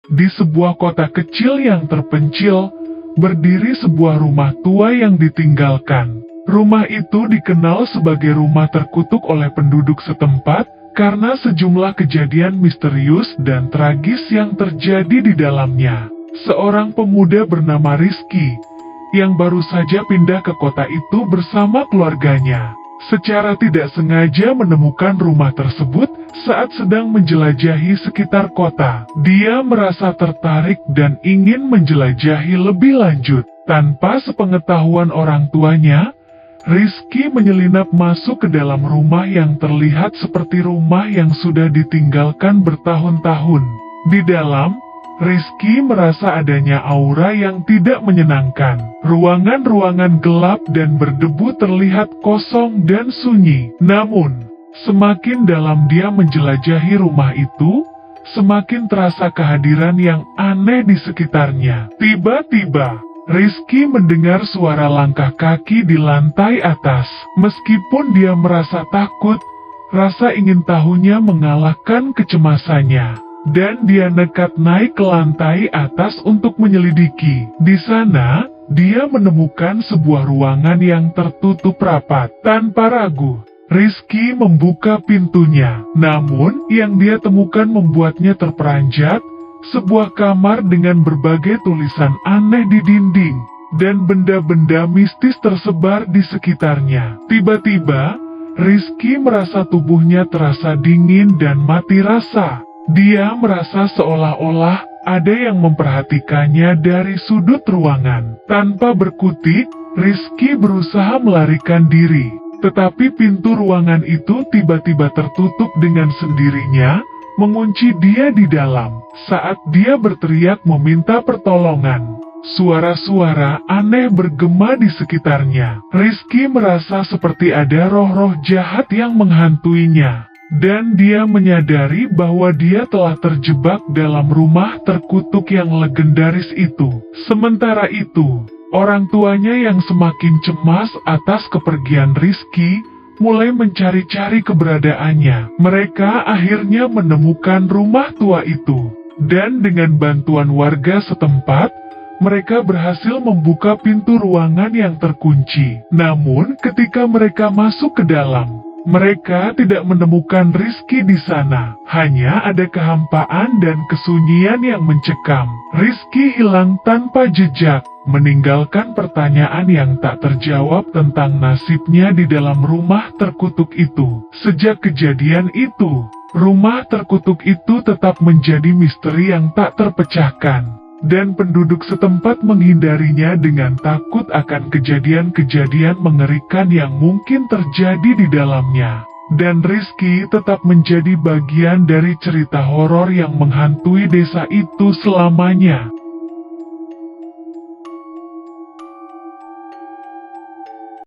Di sebuah kota kecil yang terpencil, berdiri sebuah rumah tua yang ditinggalkan. Rumah itu dikenal sebagai rumah terkutuk oleh penduduk setempat karena sejumlah kejadian misterius dan tragis yang terjadi di dalamnya. Seorang pemuda bernama Rizky, yang baru saja pindah ke kota itu bersama keluarganya, secara tidak sengaja menemukan rumah tersebut saat sedang menjelajahi sekitar kota. Dia merasa tertarik dan ingin menjelajahi lebih lanjut. Tanpa sepengetahuan orang tuanya, Rizky menyelinap masuk ke dalam rumah yang terlihat seperti rumah yang sudah ditinggalkan bertahun-tahun. Di dalam, Rizky merasa adanya aura yang tidak menyenangkan. Ruangan-ruangan gelap dan berdebu terlihat kosong dan sunyi. Namun, semakin dalam dia menjelajahi rumah itu, semakin terasa kehadiran yang aneh di sekitarnya. Tiba-tiba, Rizky mendengar suara langkah kaki di lantai atas. Meskipun dia merasa takut, rasa ingin tahunya mengalahkan kecemasannya. Dan dia nekat naik ke lantai atas untuk menyelidiki. Di sana, dia menemukan sebuah ruangan yang tertutup rapat. Tanpa ragu, Rizky membuka pintunya. Namun, yang dia temukan membuatnya terperanjat. Sebuah kamar dengan berbagai tulisan aneh di dinding, dan benda-benda mistis tersebar di sekitarnya. Tiba-tiba, Rizky merasa tubuhnya terasa dingin dan mati rasa. Dia merasa seolah-olah ada yang memperhatikannya dari sudut ruangan. Tanpa berkutik, Rizky berusaha melarikan diri. Tetapi pintu ruangan itu tiba-tiba tertutup dengan sendirinya, mengunci dia di dalam. Saat dia berteriak meminta pertolongan, suara-suara aneh bergema di sekitarnya. Rizky merasa seperti ada roh-roh jahat yang menghantuinya. Dan dia menyadari bahwa dia telah terjebak dalam rumah terkutuk yang legendaris itu. Sementara itu, orang tuanya yang semakin cemas atas kepergian Rizky mulai mencari-cari keberadaannya. Mereka akhirnya menemukan rumah tua itu. Dan dengan bantuan warga setempat, mereka berhasil membuka pintu ruangan yang terkunci. Namun, ketika mereka masuk ke dalam, mereka tidak menemukan Rizky di sana. Hanya ada kehampaan dan kesunyian yang mencekam. Rizky hilang tanpa jejak, meninggalkan pertanyaan yang tak terjawab tentang nasibnya di dalam rumah terkutuk itu. Sejak kejadian itu, rumah terkutuk itu tetap menjadi misteri yang tak terpecahkan, dan penduduk setempat menghindarinya dengan takut akan kejadian-kejadian mengerikan yang mungkin terjadi di dalamnya. Dan Rizky tetap menjadi bagian dari cerita horor yang menghantui desa itu selamanya.